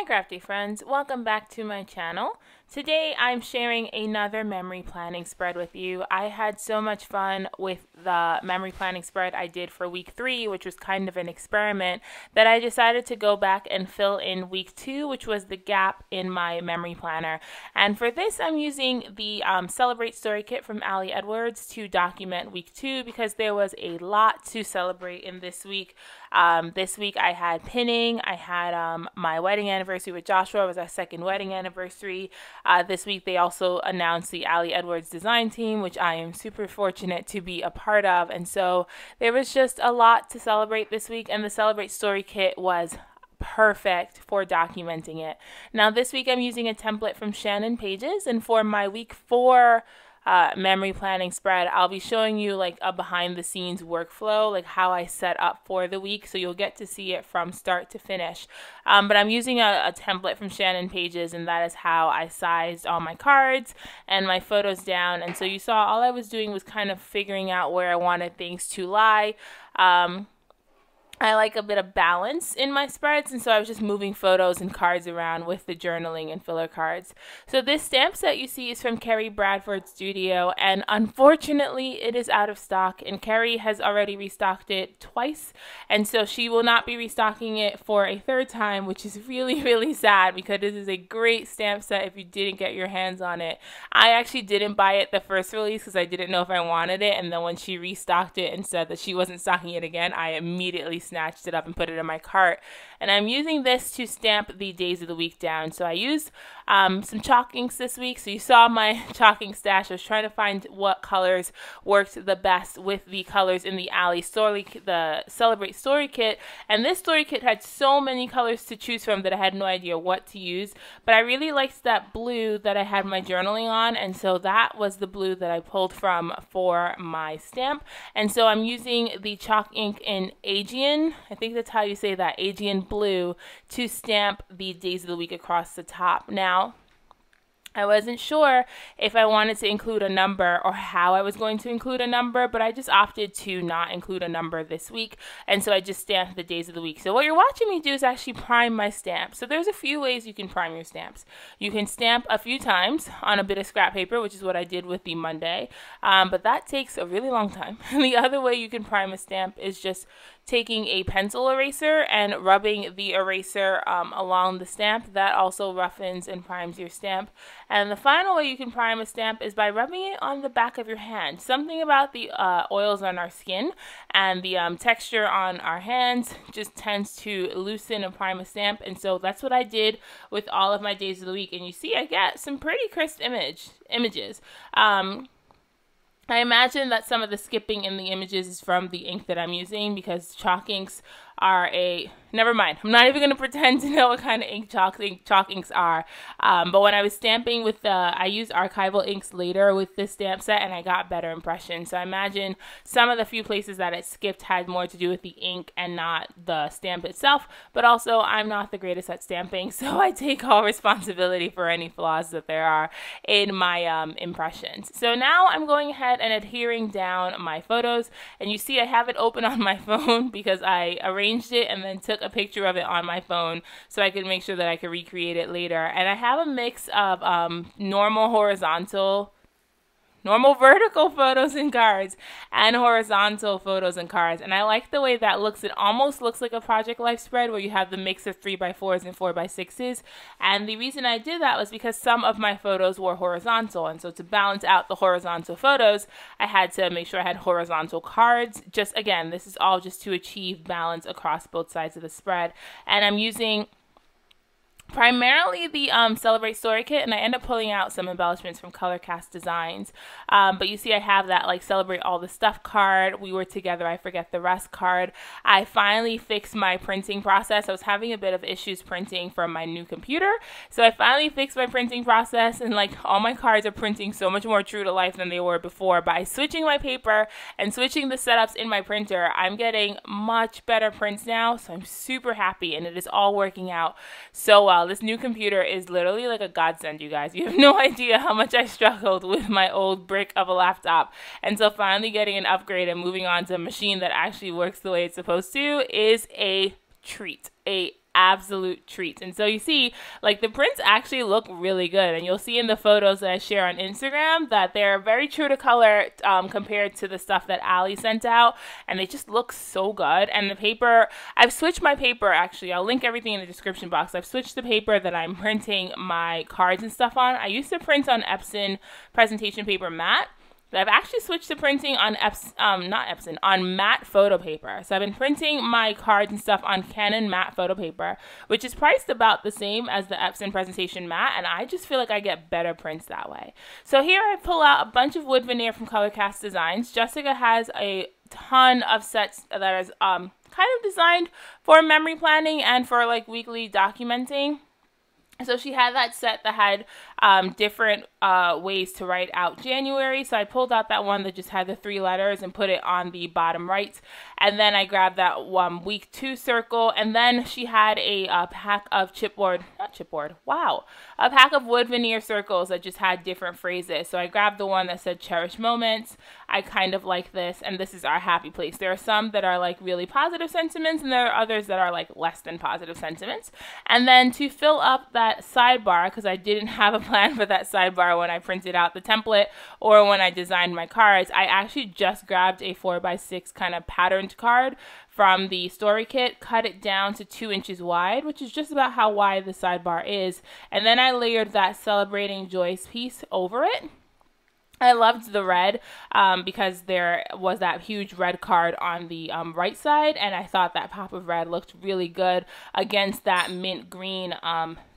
Hi crafty friends, welcome back to my channel. Today I'm sharing another memory planning spread with you. I had so much fun with the memory planning spread I did for week 3, which was kind of an experiment, that I decided to go back and fill in week 2, which was the gap in my memory planner. And for this I'm using the Celebrate Story Kit from Ali Edwards to document week 2 because there was a lot to celebrate in this week. This week I had pinning, I had my wedding anniversary with Joshua. It was our second wedding anniversary. This week they also announced the Ali Edwards design team, which I am super fortunate to be a part of. And so there was just a lot to celebrate this week, and the Celebrate Story Kit was perfect for documenting it. Now this week I'm using a template from Shannon Pages, and for my week 4 memory planning spread, I'll be showing you like a behind the scenes workflow, like how I set up for the week, so you'll get to see it from start to finish. But I'm using a template from Shannon Pages, and that is how I sized all my cards and my photos down. And so you saw all I was doing was kind of figuring out where I wanted things to lie. I like a bit of balance in my spreads, and so I was just moving photos and cards around with the journaling and filler cards. So this stamp set you see is from Kerry Bradford's studio, and unfortunately it is out of stock, and Kerry has already restocked it twice, and so she will not be restocking it for a third time, which is really sad because this is a great stamp set if you didn't get your hands on it. I actually didn't buy it the first release because I didn't know if I wanted it, and then when she restocked it and said that she wasn't stocking it again, I immediately snatched it up and put it in my cart. And I'm using this to stamp the days of the week down. So I used some chalk inks this week. So you saw my chalk ink stash. I was trying to find what colors worked the best with the colors in the the Celebrate Story Kit. And this story kit had so many colors to choose from that I had no idea what to use. But I really liked that blue that I had my journaling on, and so that was the blue that I pulled from for my stamp. And so I'm using the chalk ink in Aegean, I think that's how you say that, Aegean blue, to stamp the days of the week across the top. Now, I wasn't sure if I wanted to include a number or how I was going to include a number, but I just opted to not include a number this week, and so I just stamped the days of the week. So what you're watching me do is actually prime my stamp. So there's a few ways you can prime your stamps. You can stamp a few times on a bit of scrap paper, which is what I did with the Monday, but that takes a really long time. The other way you can prime a stamp is just taking a pencil eraser and rubbing the eraser along the stamp. That also roughens and primes your stamp. And the final way you can prime a stamp is by rubbing it on the back of your hand. Something about the oils on our skin and the texture on our hands just tends to loosen and prime a stamp, and so that's what I did with all of my days of the week. And you see I get some pretty crisp images. I imagine that some of the skipping in the images is from the ink that I'm using, because chalk inks are never mind. I'm not even going to pretend to know what kind of ink chalk inks are. But when I was stamping with I used archival inks later with this stamp set, and I got better impressions. So I imagine some of the few places that it skipped had more to do with the ink and not the stamp itself. But also, I'm not the greatest at stamping, so I take all responsibility for any flaws that there are in my impressions. So now I'm going ahead and adhering down my photos, and you see I have it open on my phone because I arranged it and then took a picture of it on my phone so I could make sure that I could recreate it later. And I have a mix of normal vertical photos and cards and horizontal photos and cards, and I like the way that looks. It almost looks like a Project Life spread where you have the mix of 3x4s and 4x6s, and the reason I did that was because some of my photos were horizontal, and so to balance out the horizontal photos I had to make sure I had horizontal cards. Just again, this is all just to achieve balance across both sides of the spread. And I'm using primarily the Celebrate Story Kit, and I end up pulling out some embellishments from Color Cast Designs. But you see I have that like Celebrate All the Stuff card, We Were Together, I Forget the Rest card. I finally fixed my printing process. I was having a bit of issues printing from my new computer, so I finally fixed my printing process, and like all my cards are printing so much more true to life than they were before. By switching my paper and switching the setups in my printer, I'm getting much better prints now, so I'm super happy, and it is all working out so well. This new computer is literally like a godsend, you guys. You have no idea how much I struggled with my old brick of a laptop. And so finally getting an upgrade and moving on to a machine that actually works the way it's supposed to is a treat, a absolute treats. And so you see, like, the prints actually look really good, and you'll see in the photos that I share on Instagram that they're very true to color compared to the stuff that Ali sent out, and they just look so good. And the paper, I've switched my paper, actually. I'll link everything in the description box. I've switched the paper that I'm printing my cards and stuff on. I used to print on Epson presentation paper matte. I've actually switched to printing on on matte photo paper. So I've been printing my cards and stuff on Canon matte photo paper, which is priced about the same as the Epson presentation matte, and I just feel like I get better prints that way. So here I pull out a bunch of wood veneer from Colorcast Designs. Jessica has a ton of sets that is kind of designed for memory planning and for like weekly documenting. So she had that set that had different ways to write out January. So I pulled out that one that just had the 3 letters and put it on the bottom right. And then I grabbed that week 2 circle. And then she had a pack of a pack of wood veneer circles that just had different phrases. So I grabbed the one that said cherish moments. I kind of like this, and this is our happy place. There are some that are like really positive sentiments, and there are others that are like less than positive sentiments. And then to fill up that sidebar, because I didn't have a plan for that sidebar when I printed out the template or when I designed my cards, I actually just grabbed a 4x6 kind of patterned card from the story kit, cut it down to 2 inches wide, which is just about how wide the sidebar is, and then I layered that Celebrating Joy's piece over it. I loved the red because there was that huge red card on the right side, and I thought that pop of red looked really good against that mint green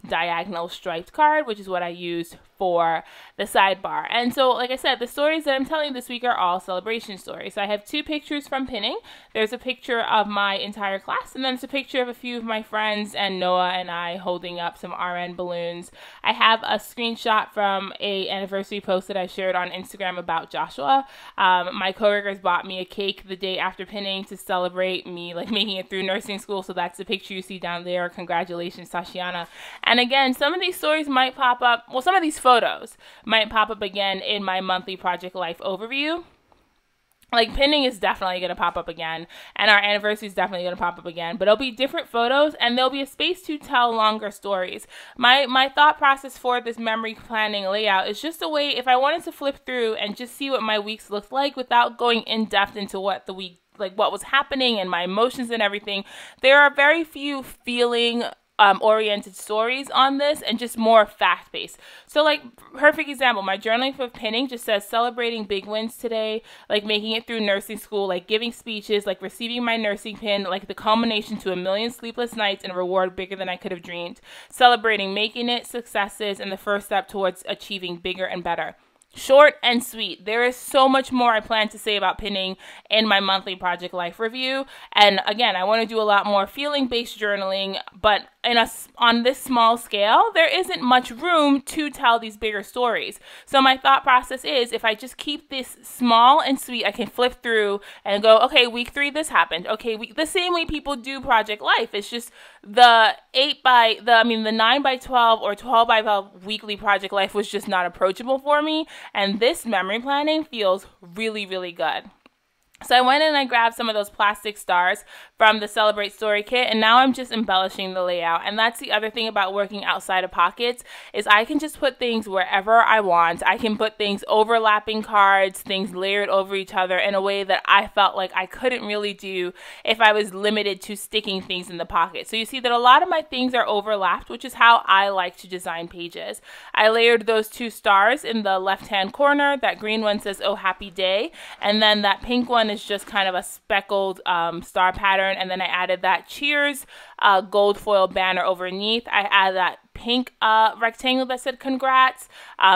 diagonal striped card, which is what I used for the sidebar. And so, like I said, the stories that I'm telling this week are all celebration stories. So I have 2 pictures from pinning. There's a picture of my entire class, and then there's a picture of a few of my friends and Noah and I holding up some RN balloons. I have a screenshot from a anniversary post that I shared on Instagram about Joshua. My coworkers bought me a cake the day after pinning to celebrate me like making it through nursing school. So that's the picture you see down there. Congratulations, Tashiana. And again, some of these stories might pop up, well, some of these photos might pop up again in my monthly project life overview. Like, pinning is definitely going to pop up again, and our anniversary is definitely going to pop up again, but it'll be different photos, and there'll be a space to tell longer stories. My thought process for this memory planning layout is just a way, if I wanted to flip through and just see what my weeks looked like without going in depth into what the week, like what was happening and my emotions and everything, there are very few feeling oriented stories on this, and just more fact-based. So, like, perfect example, my journaling for pinning just says celebrating big wins today, like making it through nursing school, like giving speeches, like receiving my nursing pin, like the culmination to 1 million sleepless nights and a reward bigger than I could have dreamed, celebrating making it, successes, and the first step towards achieving bigger and better. Short and sweet. There is so much more I plan to say about pinning in my monthly project life review. And again, I want to do a lot more feeling-based journaling, but on this small scale, there isn't much room to tell these bigger stories. So my thought process is, if I just keep this small and sweet, I can flip through and go, okay, week 3, this happened. Okay, the same way people do project life. It's just the 9 by 12 or 12 by 12 weekly project life was just not approachable for me. And this memory planning feels really, really good. So I went in and I grabbed some of those plastic stars from the Celebrate Story Kit, and now I'm just embellishing the layout. And that's the other thing about working outside of pockets, is I can just put things wherever I want. I can put things overlapping cards, things layered over each other in a way that I felt like I couldn't really do if I was limited to sticking things in the pocket. So you see that a lot of my things are overlapped, which is how I like to design pages. I layered those 2 stars in the left-hand corner. That green one says, "Oh, happy day." And then that pink one is just kind of a speckled star pattern, and then I added that cheers gold foil banner underneath. I added that pink rectangle that said congrats.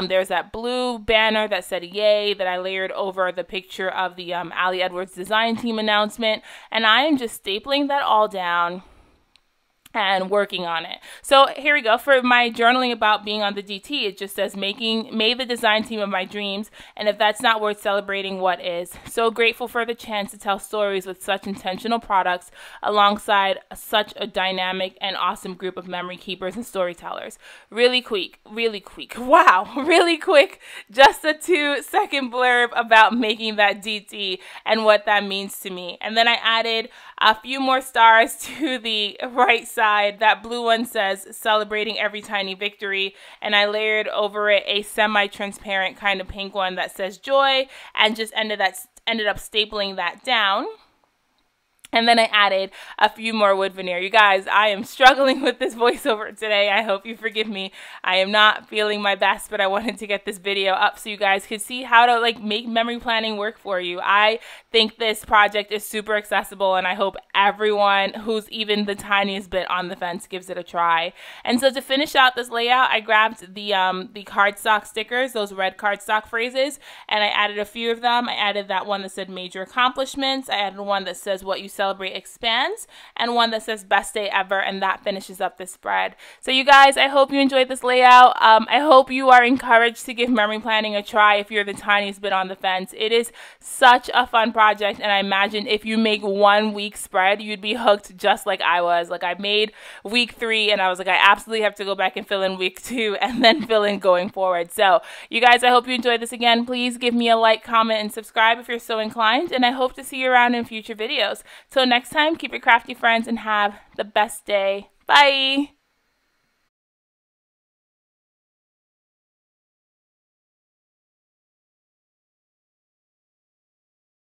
There's that blue banner that said yay that I layered over the picture of the Ali Edwards design team announcement, and I am just stapling that all down and working on it. So here we go. For my journaling about being on the DT, it just says made the design team of my dreams, and if that's not worth celebrating, what is? So grateful for the chance to tell stories with such intentional products alongside such a dynamic and awesome group of memory keepers and storytellers. Really quick. Wow, really quick. Just a 2-second blurb about making that DT and what that means to me. And then I added a few more stars to the right side. That blue one says celebrating every tiny victory, and I layered over it a semi-transparent kind of pink one that says joy, and just ended up stapling that down. And then I added a few more wood veneer. You guys, I am struggling with this voiceover today. I hope you forgive me. I am not feeling my best, but I wanted to get this video up so you guys could see how to make memory planning work for you. I think this project is super accessible, and I hope everyone who's even the tiniest bit on the fence gives it a try. And so to finish out this layout, I grabbed the cardstock stickers, those red cardstock phrases, and I added a few of them. I added that one that said major accomplishments. I added one that says what you celebrate expands, and one that says best day ever, and that finishes up the spread. So you guys, I hope you enjoyed this layout. I hope you are encouraged to give memory planning a try if you're the tiniest bit on the fence. It is such a fun project, and I imagine if you make 1 week spread, you'd be hooked just like I was. Like, I made week 3 and I was like, I absolutely have to go back and fill in week 2 and then fill in going forward. So you guys, I hope you enjoyed this. Again, please give me a like, comment, and subscribe if you're so inclined, and I hope to see you around in future videos. Till next time, keep it crafty, friends, and have the best day. Bye!